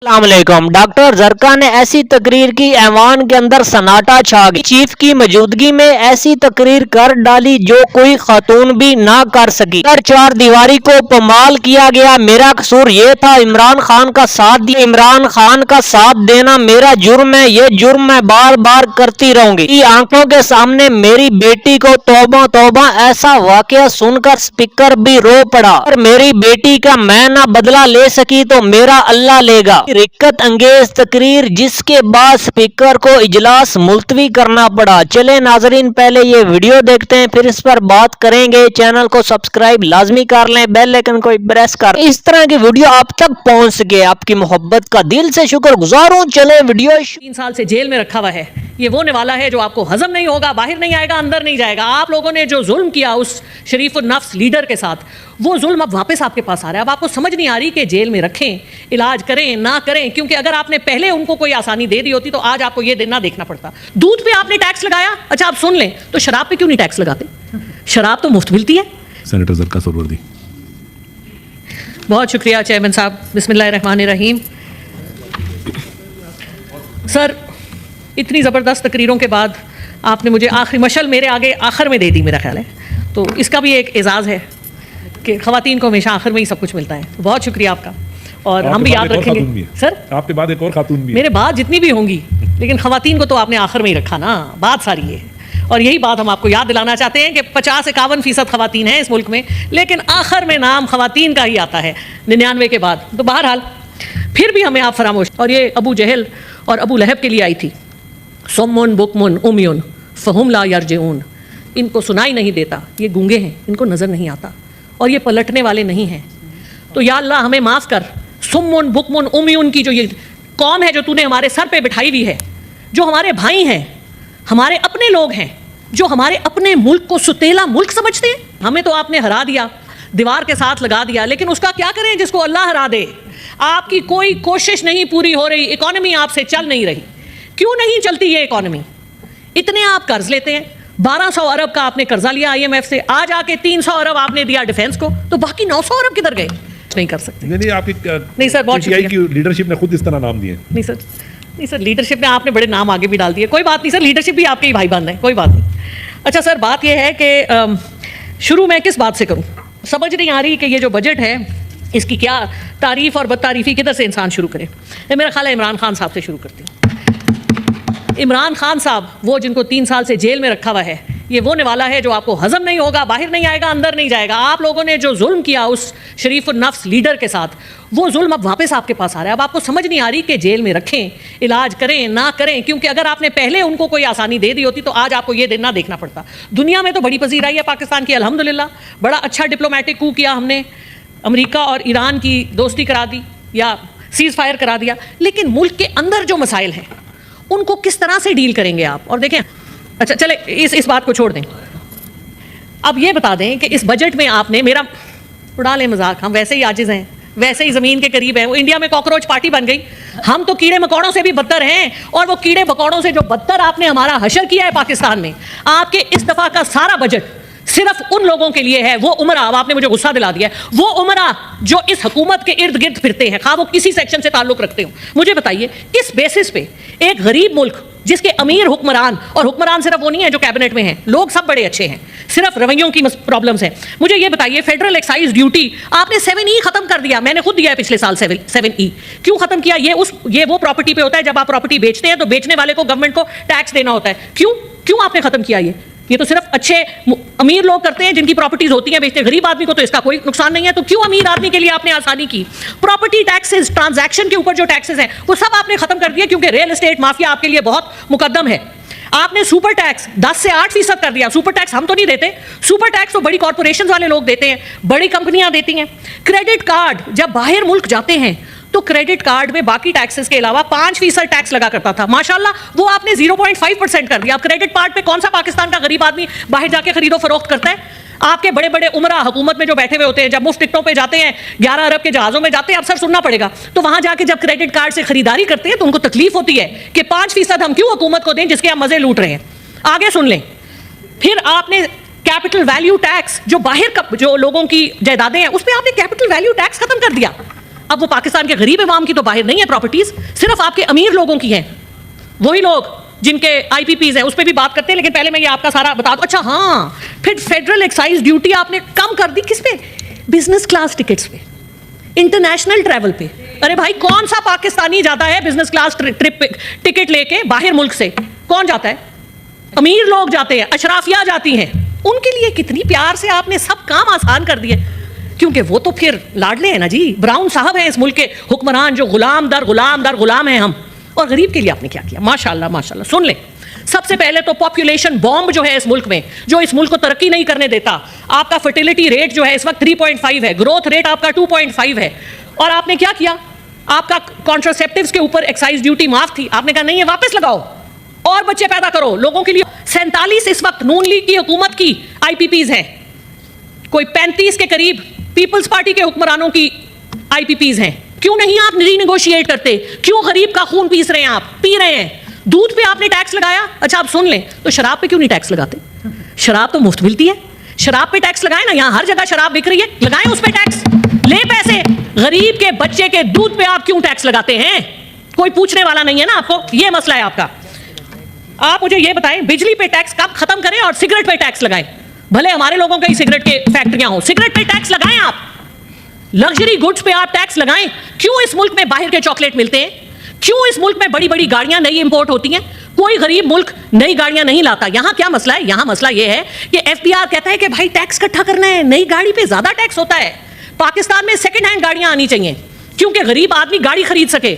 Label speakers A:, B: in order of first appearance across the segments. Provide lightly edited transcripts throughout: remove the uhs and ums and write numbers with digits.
A: अस्सलाम वालेकुम। डॉक्टर जरका ने ऐसी तकरीर की ऐवान के अंदर सन्नाटा छा गया। चीफ की मौजूदगी में ऐसी तकरीर कर डाली जो कोई खातून भी ना कर सकी। चार दीवारी को पमाल किया गया। मेरा कसूर ये था इमरान खान का साथ दिया। इमरान खान का साथ देना मेरा जुर्म है। ये जुर्म मैं बार बार करती रहूंगी। आंखों के सामने मेरी बेटी को तौबा तौबा ऐसा वाकया सुनकर स्पीकर भी रो पड़ा। और मेरी बेटी का मैं ना बदला ले सकी तो मेरा अल्लाह लेगा। रिक्कत अंगेज तकरीर जिसके बाद स्पीकर को इजलास मुलतवी करना पड़ा। चले नाजरीन, पहले ये वीडियो देखते हैं, फिर इस पर बात करेंगे। चैनल को सब्सक्राइब लाजमी कर लें, बेल आइकन को प्रेस कर। इस तरह की वीडियो आप तक पहुंच सके, आपकी मोहब्बत का दिल से शुक्रगुजार हूं। चले वीडियो।
B: 3 साल से जेल में रखा हुआ है। ये वो निवाला है जो आपको हजम नहीं होगा, बाहर नहीं आएगा, अंदर नहीं जाएगा। आप लोगों ने जो जुल्म किया उस शरीफ नफ्स लीडर के साथ, वो जुल्म अब वापस आपके पास आ रहा है। अब आपको समझ नहीं आ रही कि जेल में रखें, इलाज करें ना करें, क्योंकि अगर आपने पहले उनको कोई आसानी दे दी होती तो आज आपको ये दिन ना देखना पड़ता। दूध पे आपने टैक्स लगाया, अच्छा आप सुन लें, तो शराब पे क्यों नहीं टैक्स लगाते? शराब तो मुफ्त मिलती है।
C: सेनेटर ज़रका सरवर्दी।
B: बहुत शुक्रिया चेयरमैन साहब। बिस्मिल्लाहिर्रहमानिर्रहीम। सर, इतनी ज़बरदस्त तकरीरों के बाद आपने मुझे आखिरी मशल मेरे आगे आखिर में दे दी, मेरा ख्याल है। तो इसका भी एक एजाज़ है कि ख़वातीन को हमेशा आखिर में ही सब कुछ मिलता है। तो बहुत शुक्रिया आपका, और हम भी याद रखेंगे। सर,
C: आपके बाद एक और खातून भी है।
B: मेरे बाद जितनी भी होंगी, लेकिन ख़वातीन को तो आपने आखिर में ही रखा ना, बात सारी है। और यही बात हम आपको याद दिलाना चाहते हैं कि 50-51% ख़वातीन हैं इस मुल्क में, लेकिन आखिर में नाम ख़वातीन का ही आता है 99 के बाद। तो बहरहाल फिर भी हमें आप फरामोश। और ये अबू जहल और अबू लहब के लिए आई थी, सुम्मुन बुकमुन उम्युन फहुम ला यरजिऊन। इनको सुनाई नहीं देता, ये गूंगे हैं, इनको नज़र नहीं आता, और ये पलटने वाले नहीं हैं। तो या अल्लाह हमें माफ़ कर। सुम्मुन बुकमुन उम्युन की जो ये कौम है जो तूने हमारे सर पे बिठाई हुई है, जो हमारे भाई हैं, हमारे अपने लोग हैं, जो हमारे अपने मुल्क को सुतेला मुल्क समझते हैं। हमें तो आपने हरा दिया, दीवार के साथ लगा दिया, लेकिन उसका क्या करें जिसको अल्लाह हरा दे? आपकी कोई कोशिश नहीं पूरी हो रही। इकॉनमी आपसे चल नहीं रही। क्यों नहीं चलती ये इकॉनमी? इतने आप कर्ज लेते हैं, 1200 अरब का आपने कर्जा लिया IMF से, आज आके 300 अरब आपने दिया डिफेंस को, तो बाकी 900 अरब किधर गए? नहीं कर सकते।
C: नहीं आपकी
B: नहीं सर, बहुत शुक्रिया
C: की लीडरशिप ने खुद इस तरह नाम दिए।
B: नहीं सर, लीडरशिप ने आपने बड़े नाम आगे भी डाल दिए। कोई बात नहीं सर, लीडरशिप भी आपके ही भाई बंद है, कोई बात नहीं। अच्छा सर, बात यह है कि शुरू मैं किस बात से करूं? समझ नहीं आ रही कि ये जो बजट है इसकी क्या तारीफ और बदतारीफी किधर से इंसान शुरू करे। मेरा ख्याल है इमरान खान साहब से शुरू करती हूँ। इमरान खान साहब, वो जिनको 3 साल से जेल में रखा हुआ है, ये वो निवाला है जो आपको हजम नहीं होगा, बाहर नहीं आएगा, अंदर नहीं जाएगा। आप लोगों ने जो जुल्म किया उस शरीफ नफ्स लीडर के साथ, वो जुल्म अब वापस आपके पास आ रहा है। अब आपको समझ नहीं आ रही कि जेल में रखें, इलाज करें ना करें, क्योंकि अगर आपने पहले उनको कोई आसानी दे दी होती तो आज आपको ये दिन ना देखना पड़ता। दुनिया में तो बड़ी पजीराई है पाकिस्तान की, अल्हम्दुलिल्लाह। बड़ा अच्छा डिप्लोमेटिक कू किया हमने, अमेरिका और ईरान की दोस्ती करा दी या सीज़ फायर करा दिया, लेकिन मुल्क के अंदर जो मसाइल हैं उनको किस तरह से डील करेंगे आप? और देखें, अच्छा चले इस बात को छोड़ दें। अब ये बता दें कि इस बजट में आपने, मेरा उड़ा लें मजाक, हम वैसे ही आजिज़ हैं, वैसे ही ज़मीन के करीब हैं। वो इंडिया में कॉकरोच पार्टी बन गई, हम तो कीड़े मकोड़ों से भी बदतर हैं। और वो कीड़े मकोड़ों से जो बदतर आपने हमारा हशर किया है पाकिस्तान में, आपके इस दफ़ा का सारा बजट सिर्फ उन लोगों के लिए है, वो उमरा, अब आपने मुझे गुस्सा दिला दिया, वो उमरा जो इस हुकूमत के इर्द गिर्द फिरते हैं, खा वो किसी सेक्शन से ताल्लुक रखते हो। मुझे बताइए, किस बेसिस पे एक गरीब मुल्क जिसके अमीर हुक्मरान, और हुक्मरान सिर्फ वो नहीं है जो कैबिनेट में हैं, लोग सब बड़े अच्छे हैं, सिर्फ रवैयों की प्रॉब्लम्स हैं। मुझे ये बताइए, फेडरल एक्साइज ड्यूटी आपने 7E खत्म कर दिया। मैंने खुद दिया है पिछले साल 7E। क्यों खत्म किया? ये वो प्रॉपर्टी पे होता है, जब आप प्रॉपर्टी बेचते हैं तो बेचने वाले को गवर्नमेंट को टैक्स देना होता है। क्यों आपने खत्म किया? ये तो सिर्फ अच्छे अमीर लोग करते हैं जिनकी प्रॉपर्टीज होती हैं, बेचते। गरीब आदमी को तो इसका कोई नुकसान नहीं है, तो क्यों अमीर आदमी के लिए आपने आसानी की? प्रॉपर्टी टैक्सेस, ट्रांजैक्शन के ऊपर जो टैक्सेस हैं वो सब आपने खत्म कर दिया, क्योंकि रियल एस्टेट माफिया आपके लिए बहुत मुकद्दम है। आपने सुपर टैक्स 10 से 8% कर दिया। सुपर टैक्स हम तो नहीं देते, सुपर टैक्स तो बड़ी कॉर्पोरेशन वाले लोग देते हैं, बड़ी कंपनियां देती हैं। क्रेडिट कार्ड, जब बाहर मुल्क जाते हैं तो क्रेडिट कार्ड में बाकी टैक्सेस के अलावा 5% टैक्स लगा करता था, माशाल्लाह वो आपने 0.5% कर दिया। अब क्रेडिट कार्ड पे कौन सा पाकिस्तान का गरीब आदमी बाहर जाके खरीदो फरोख्त करता है? आपके बड़े बड़े उमरा हुकूमत में जो बैठे हुए होते हैं, जब मुफ्त टिकटों पे जाते हैं, 11 अरब के जहाज़ों में जाते हैं, अक्सर सुनना पड़ेगा, तो वहां जाके जब क्रेडिट कार्ड से खरीदारी करते हैं तो उनको तकलीफ होती है कि 5% हम क्यों हुकूमत को दें जिसके हम मजे लूट रहे हैं। आगे सुन लें, फिर आपने कैपिटल वैल्यू टैक्स, जो बाहर जो लोगों की जायदादें हैं उस पर आपने कैपिटल वैल्यू टैक्स खत्म कर दिया। اب وہ پاکستان کے غریب عوام کی تو باہر نہیں ہے پراپرٹیز, صرف آپ کے امیر لوگوں کی ہیں, وہی لوگ جن کے آئی پی پیز ہیں, اس پہ بھی بات کرتے ہیں, لیکن پہلے میں یہ آپ کا سارا بتا دوں. اچھا ہاں, پھر فیڈرل ایکسائز ڈیوٹی آپ نے کم کر دی, کس پہ؟ بزنس کلاس ٹکٹس پہ, انٹرنیشنل ٹریول پہ. ارے بھائی کون سا پاکستانی جاتا ہے بزنس کلاس ٹرپ ٹکٹ لے کے باہر ملک سے؟ کون جاتا ہے؟ امیر لوگ جاتے ہیں, اشرافیہ جاتی ہیں. ان کے لیے کتنی پیار سے آپ نے سب کام آسان کر دیے, کیونکہ وہ تو پھر لاڈلے ہیں نا جی, براؤن صاحب ہیں اس ملک کے حکمران, جو غلام در غلام در غلام ہیں ہم. اور غریب کے لیے آپ نے کیا کیا؟ ماشاءاللہ ماشاءاللہ. سن لیں, سب سے پہلے تو پاپولیشن بومب جو ہے اس ملک میں, جو اس ملک کو ترقی نہیں کرنے دیتا. آپ کا فرٹیلٹی ریٹ جو ہے اس وقت 3.5 ہے, گروتھ ریٹ آپ کا 2.5 ہے. اور آپ نے کیا کیا؟ آپ کا کانٹراسیپٹیوز کے اوپر ایکسائز ڈیوٹی معاف تھی, آپ نے کہا نہیں یہ واپس لگاؤ اور بچے پیدا کرو لوگوں کے لیے. 47 اس وقت نون لیگ کی حکومت کی آئی پی پیز ہیں, کوئی 35 کے قریب پیپلز پارٹی کے حکمرانوں کی آئی پی پیز ہیں. کیوں نہیں آپ ری نیگوشیٹ کرتے؟ کیوں غریب کا خون پیس رہے ہیں آپ, پی رہے ہیں؟ دودھ پہ آپ نے ٹیکس لگایا, اچھا آپ سن لیں, تو شراب پہ کیوں نہیں ٹیکس لگاتے؟ شراب تو مفت ملتی ہے, شراب پہ ٹیکس لگائیں نا, یہاں ہر جگہ شراب بک رہی ہے, لگائیں اس پہ ٹیکس, لے پیسے. غریب کے بچے کے دودھ پہ آپ کیوں ٹیکس لگاتے ہیں؟ کوئی پوچھنے والا نہیں ہے نا آپ کو, یہ مسئلہ ہے آپ کا. آپ مجھے یہ بتائیں, بجلی پہ ٹیکس کب ختم کریں اور سگریٹ پہ ٹیکس لگائیں؟ بھلے ہمارے لوگوں کی سگریٹ کے فیکٹریاں ہوں, سگریٹ پہ ٹیکس لگائیں آپ, لگژری گڈز پہ آپ ٹیکس لگائیں. کیوں اس ملک میں باہر کے چاکلیٹ ملتے ہیں؟ کیوں اس ملک میں بڑی بڑی گاڑیاں نئی امپورٹ ہوتی ہیں؟ کوئی غریب ملک نئی گاڑیاں نہیں لاتا. یہاں کیا مسئلہ ہے؟ یہاں مسئلہ یہ ہے کہ ایف بی آر کہتا ہے کہ بھائی ٹیکس اکٹھا کرنا ہے, نئی گاڑی پہ زیادہ ٹیکس ہوتا ہے. پاکستان میں سیکنڈ ہینڈ گاڑیاں آنی چاہیے کیونکہ غریب آدمی گاڑی خرید سکے,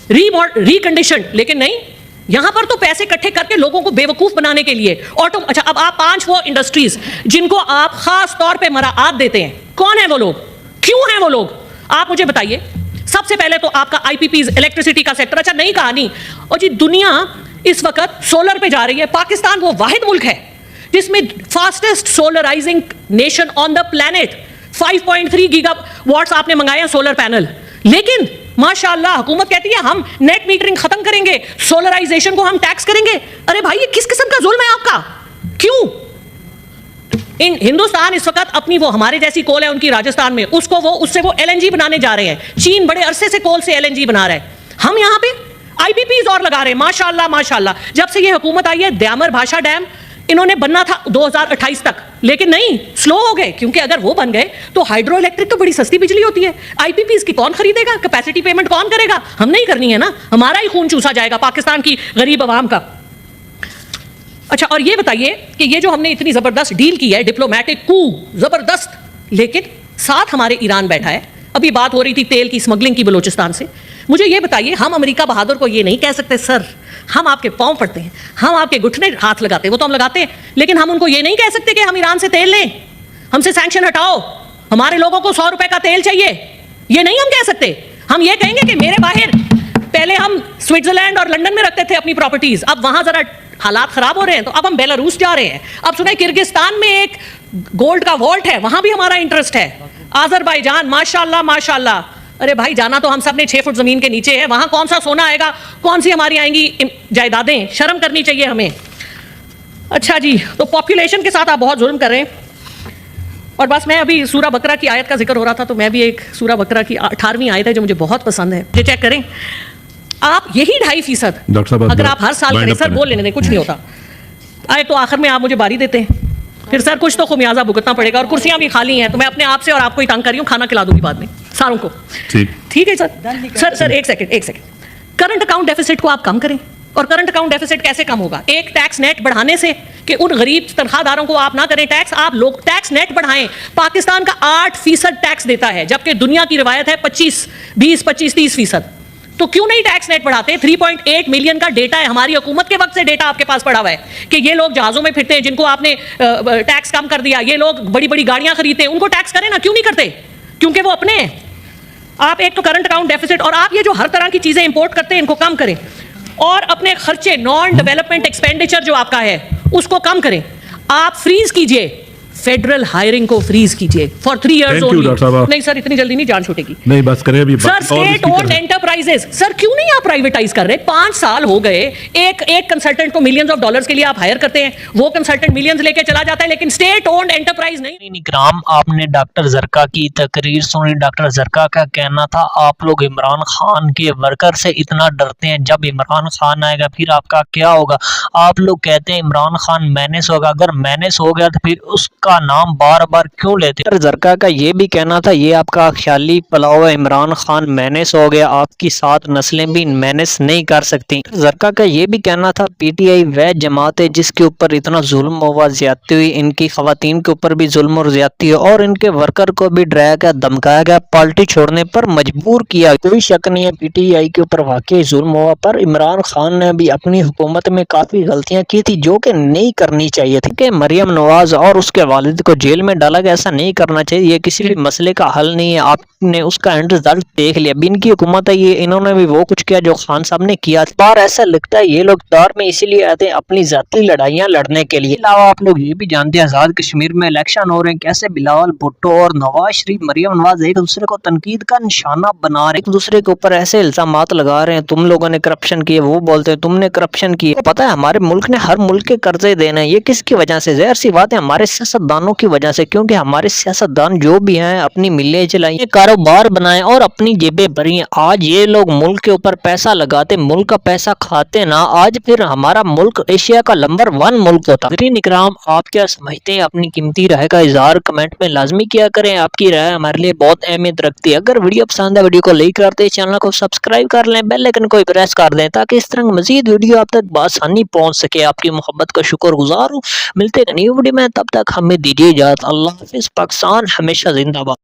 B: ری کنڈیشنڈ. لیکن نہیں, یہاں پر تو پیسے اکٹھے کر کے لوگوں کو بے وقوف بنانے کے لیے آٹو. اچھا اب آپ 5 وہ انڈسٹریز جن کو آپ خاص طور پہ مراعات دیتے ہیں, کون ہیں وہ لوگ؟ کیوں ہیں وہ لوگ؟ آپ مجھے بتائیے. سب سے پہلے تو آپ کا آئی پی پیز, الیکٹریسٹی کا سیکٹر. اچھا نئی کہانی, اور جی دنیا اس وقت سولر پہ جا رہی ہے. پاکستان وہ واحد ملک ہے جس میں fastest سولرائزنگ nation on the planet, 5.3 giga what's آپ نے منگایا سولر پینل. لیکن ماشاءاللہ حکومت کہتی ہے ہم نیٹ میٹرنگ ختم کریں گے, سولرائزیشن کو ہم ٹیکس کریں گے. ارے بھائی یہ کس قسم کا ظلم ہے آپ کا؟ کیوں؟ ہندوستان اس وقت اپنی وہ ہمارے جیسی کول ہے ان کی راجستھان میں, اس سے وہ ایل این جی بنانے جا رہے ہیں. چین بڑے عرصے سے کول سے ایل این جی بنا رہا ہے, ہم یہاں پہ آئی پی پیز اور لگا رہے ہیں. ماشاءاللہ ماشاءاللہ. جب سے یہ حکومت آئی ہے, دیامر بھاشا ڈیم انہوں نے بننا تھا 2028 تک, لیکن نہیں, سلو ہو گئے, کیونکہ اگر وہ بن گئے تو ہائیڈرو الیکٹرک تو بڑی سستی بجلی ہوتی ہے. آئی پی پیز کی کون خریدے گا؟ کیپیسٹی پیمنٹ کون کرے گا؟ ہم نہیں کرنی ہے نا, ہمارا ہی خون چوسا جائے گا پاکستان کی غریب عوام کا. اچھا اور یہ بتائیے کہ یہ جو ہم نے اتنی زبردست ڈیل کی ہے, ڈپلومیٹک کو زبردست, لیکن ساتھ ہمارے ایران بیٹھا ہے. ابھی بات ہو رہی تھی تیل کی اسمگلنگ کی بلوچستان سے. مجھے یہ بتائیے, ہم امریکہ بہادر کو یہ نہیں کہہ سکتے سر ہم آپ کے پاؤں پڑتے ہیں, ہم آپ کے گھٹنے ہاتھ لگاتے ہیں, وہ تو ہم لگاتے ہیں, لیکن ہم ان کو یہ نہیں کہہ سکتے کہ ہم ایران سے تیل لیں, ہم سے سینکشن ہٹاؤ, ہمارے لوگوں کو 100 روپے کا تیل چاہیے. یہ نہیں ہم کہہ سکتے. ہم یہ کہیں گے کہ میرے باہر پہلے ہم سوئٹزرلینڈ اور لنڈن میں رکھتے تھے اپنی پراپرٹیز, اب وہاں ذرا حالات خراب ہو رہے ہیں تو اب ہم بیلاروس جا رہے ہیں. اب سنیں کرگستان میں ایک گولڈ کا والٹ ہے, وہاں بھی ہمارا انٹرسٹ ہے. آذربائیجان ماشاءاللہ ماشاءاللہ. ارے بھائی جانا تو ہم سب نے 6 فٹ زمین کے نیچے ہے, وہاں کون سا سونا آئے گا, کون سی ہماری آئیں گی جائیدادیں؟ شرم کرنی چاہیے ہمیں. اچھا جی, تو پاپولیشن کے ساتھ آپ بہت ظلم کر رہے ہیں. اور بس میں ابھی سورہ بقرہ کی آیت کا ذکر ہو رہا تھا, تو میں بھی ایک سورہ بقرہ کی 18ویں آیت ہے جو مجھے بہت پسند ہے, یہ چیک کریں آپ. یہی 2.5% اگر آپ ہر سال کریں, سر بول لینے دیں کچھ نہیں ہوتا, آئے تو آخر میں آپ مجھے باری دیتے ہیں, پھر سر کچھ تو خمیازہ بھگتنا پڑے گا, اور کرسیاں بھی خالی ہیں, تو میں اپنے آپ سے اور آپ کو ہی تنگ کر رہی ہوں, کھانا کھلا دوں گی بعد میں ساروں کو. ٹھیک ہے سر ایک سیکنڈ. کرنٹ اکاؤنٹ ڈیفیسٹ کو آپ کم کریں. اور کرنٹ اکاؤنٹ ڈیفیسٹ کیسے کم ہوگا؟ ایک ٹیکس نیٹ بڑھانے سے, کہ ان غریب تنخواہ داروں کو آپ نہ کریں ٹیکس, آپ لوگ ٹیکس نیٹ بڑھائیں. پاکستان کا 8% ٹیکس دیتا ہے, جبکہ دنیا کی روایت ہے 20-25-30%. تو کیوں نہیں ٹیکس نیٹ بڑھاتے؟ 3.8 ملین کا ڈیٹا ہے, ہماری حکومت کے وقت سے ڈیٹا آپ کے پاس پڑا ہوا ہے کہ یہ لوگ جہازوں میں پھرتے ہیں جن کو آپ نے ٹیکس کم کر دیا, یہ لوگ بڑی بڑی گاڑیاں خریدتے ہیں, ان کو ٹیکس کریں نا. کیوں نہیں کرتے؟ کیونکہ وہ اپنے ہیں. آپ ایک تو کرنٹ اکاؤنٹ ڈیفیسٹ, اور آپ یہ جو ہر طرح کی چیزیں امپورٹ کرتے ہیں ان کو کم کریں, اور اپنے خرچے نان ڈیولپمنٹ ایکسپینڈیچر جو آپ کا ہے اس کو کم کریں. آپ فریز کیجئے फेडरल हायरिंग को फ्रीज कीजिए for 3 years
C: Thank you,
B: only।
C: Doctor साहब।
B: नहीं सर, इतनी जल्दी नहीं जान छूटेगी।
C: नहीं बस करें अभी
B: sir state owned enterprises, sir क्यों नहीं आप प्राइवेटाइज कर रहे? 5 साल हो गए, एक कंसल्टेंट को मिलियंस ऑफ डॉलर्स के लिए आप हायर करते हैं, वो कंसल्टेंट मिलियंस लेके चला जाता है, लेकिन स्टेट ओन्ड एंटरप्राइज नहीं।
A: इकराम, आपने डॉक्टर जरका की तकरीर सुनी। डॉक्टर जरका का कहना था आप लोग इमरान खान के वर्कर से इतना डरते हैं, जब इमरान खान आएगा फिर आपका क्या होगा? आप लोग कहते हैं इमरान खान मैनेस होगा, अगर मैनेस हो गया तो फिर उसका नाम बार बार क्यों लेते? डॉक्टर जरका का ये भी कहना था ये आपका ख्याली पलाव है, इमरान खान मैनेस हो गया, आपकी 7 नस्लें भी मैनेस नहीं कर सकती। जरका का ये भी कहना था पीटीआई वह जमात है जिसके ऊपर इतना जुल्म हुआ, ज्यादती हुई, इनकी खवातीन के ऊपर भी जुल्म और ज्यादती हुई और इनके वर्कर को भी डराया गया, धमकाया गया, पार्टी छोड़ने पर मजबूर किया। कोई शक नहीं है पीटीआई के ऊपर वाकई जुल्म हुआ, पर इमरान खान ने भी अपनी हुकूमत में काफी गलतियां की थी जो कि नहीं करनी चाहिए थी। कि मरियम नवाज और उसके वालिद को जेल में डाला गया, ऐसा नहीं करना चाहिए, ये किसी भी मसले का हल नहीं है। आपने उसका एंड रिजल्ट देख लिया, अब इनकी हुकूमत है, ये इन्होंने भी वो कुछ किया जो खान साहब ने किया। बार ऐसा लगता है ये लोग दौर में इसीलिए आते हैं अपनी जाती लड़ाइयां लड़ने के लिए। अलावा आप लोग ये भी जानते हैं आजाद कश्मीर में इलेक्शन हो रहे हैं, कैसे बिलावल भुट्टो और नवाज शरीफ, मरियम नवाज एक दूसरे को तनकीद का निशाना बना रहे, एक दूसरे के ऊपर ऐसे इल्जामात लगा रहे हैं, तुम लोगों ने करप्शन किए, वो बोलते हैं तुमने करप्शन की। तो पता है हमारे मुल्क ने हर मुल्क के कर्जे देने, ये किसकी वजह से? ज़ाहिर सी बात है हमारे सियासतदानों की वजह से, क्योंकि हमारे सियासतदान जो भी हैं अपनी मिलें चलाएं, कारोबार बनाएं और अपनी जेबें भरी। आज ये लोग मुल्क के ऊपर पैसा लगाते, मुल्क का पैसा खाते ना, आज फिर हमारा मुल्क एशिया का नंबर 1 मुल्क होता। इकराम, आप क्या समझते हैं? अपनी कीमती राय का इजहार कमेंट में लाजमी किया करें, आपकी राय हमारे लिए बहुत अहमियत रखती है। अगर वीडियो पसंद है वीडियो को लाइक करते, चैनल को सब्सक्राइब कर लें, बेल आइकन को प्रेस कर दें ताकि इस तरह मजीद वीडियो आप तक बआसानी पहुंच सके। आपकी मोहब्बत का शुक्रगुजार हूँ। मिलते हैं नई वीडियो में, तब तक हमें दीजिए इजाजत। अल्लाह हाफिज़। पाकिस्तान हमेशा जिंदाबाद।